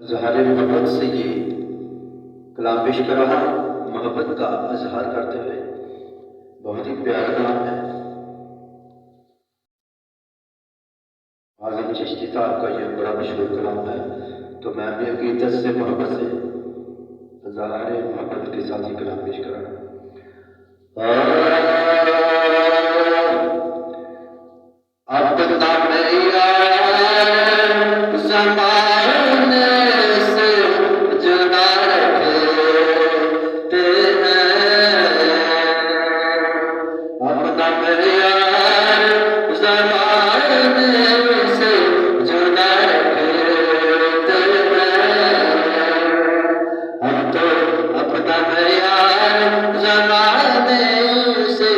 इजहार मोहब्बत से ये कलाम पेश कर रहा हूँ। मोहब्बत का इजहार करते हुए बहुत ही प्यारा कलाम है। आज़म चिश्ती साहब का ये बड़ा मशहूर कलाम है, तो मैं भी अकीदत से मोहब्बत से इजहार मोहब्बत के साथ ये कलाम पेश कर रहा हूँ। अपना मैया ज़माने से जुदा रखते हैं, अपना मैया ज़माने से जुदा रखते हैं। हम तो अपना मैया ज़माने से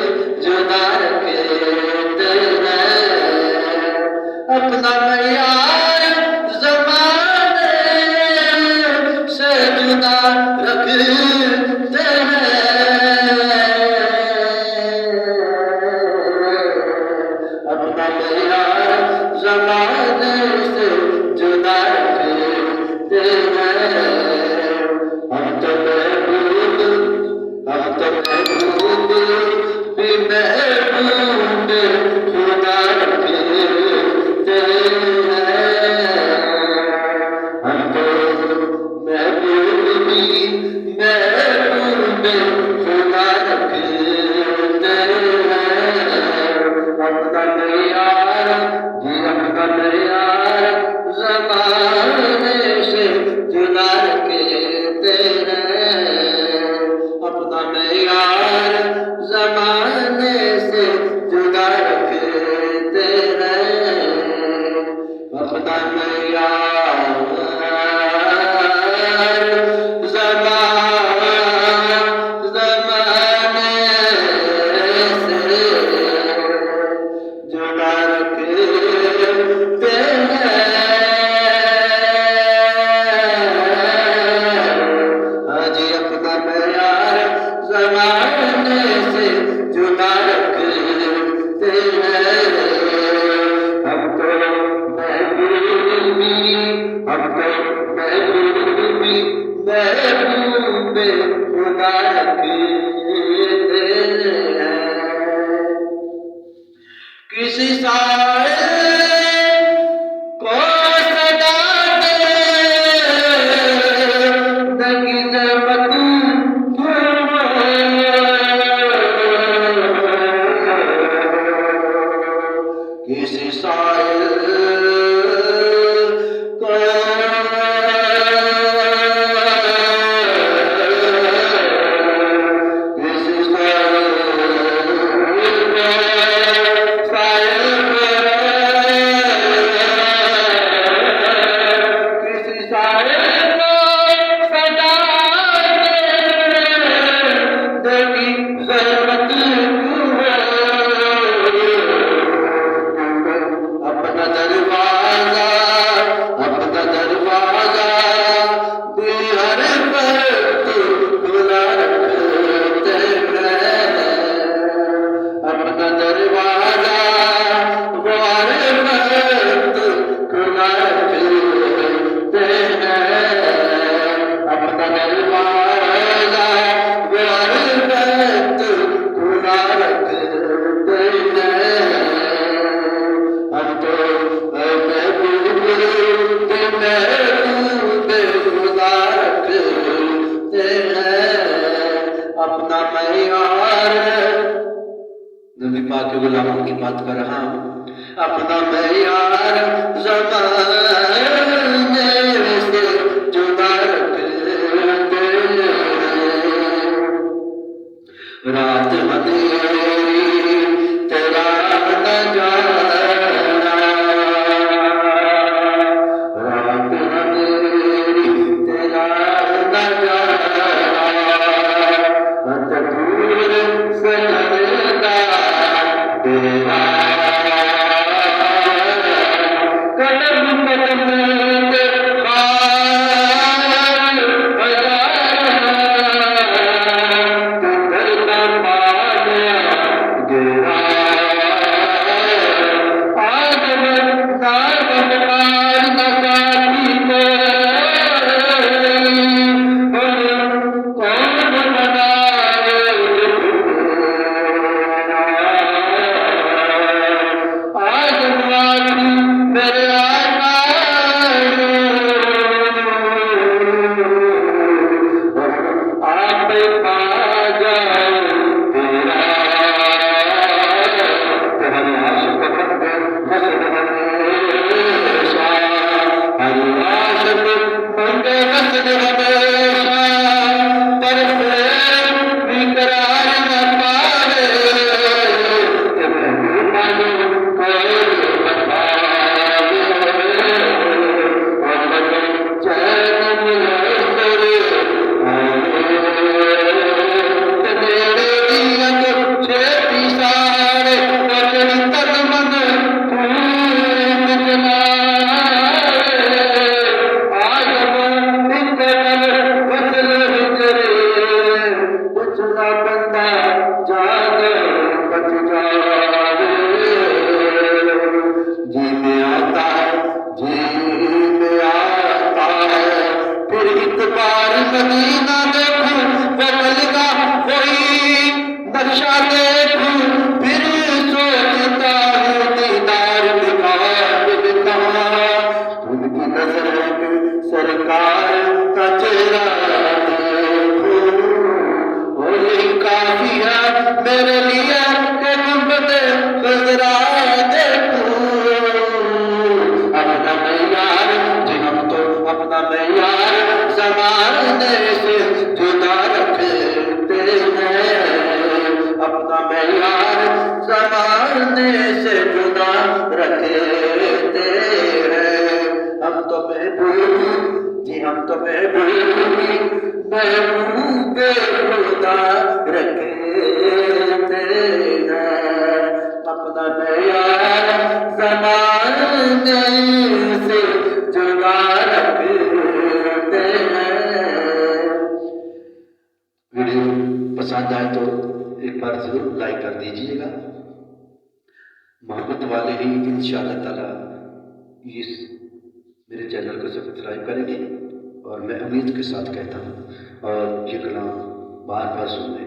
जुदा रखते हैं, अपना मैयार ज़माने से जुदा रखते हैं, अपना मैयार ज़माने से जुदा रखते हैं। हम तो महबूब भी महबूब खुदा रखते हैं। हम तो महबूब भी महबूब खुदा रखते हैं। अपना मैयार जी अपना मैयार ज़माने से जुदा रखते हैं, अपना मैयार ज़माने से जुदा रखते हैं। अपना मैयार ज़माने से जुदा रखते हैं। जी अपना मैयार ज़माने से जुदा रखते हैं। हम तो महबूब खुदा रखते हैं। किसी शायर को सदा दे की ज़हमत किसी शायर को अपना मैयार नबी पाक के गुलामों की बात कर रहा हूँ। अपना मैयार ज़माने से जुदा रखते हैं। रात अंधेरी तेरा नजारा, रात अंधेरी तेरा नजारा, दूर से लगता तेरा कदम बार मदीना देखूं वो गली का कोई नक्शा देखूं फिर सोचता हूँ दीदार मुकाबिल कहाँ उनकी नजर में सरकार का चेहरा देखूं वो ये काफी है मेरे लिए कि गुंबद खजरा देखूं अपना मैयार जी हम तो अपना मैयार ज़माने से जुदा रखते हैं अपना मैयार ज़माने से जुदा रखते हैं हम तो महबूब जी हम तो महबूब खुदा रखते हैं अपना मैयार ज़माने से जुदा रखते हैं। वीडियो पसंद आए तो एक बार जरूर लाइक कर दीजिएगा। मोहब्बत वाले ही इंशाअल्लाह ताला इस मेरे चैनल को सब्सक्राइब करेंगे और मैं उम्मीद के साथ कहता हूँ और ये कलाम बार बार सुनने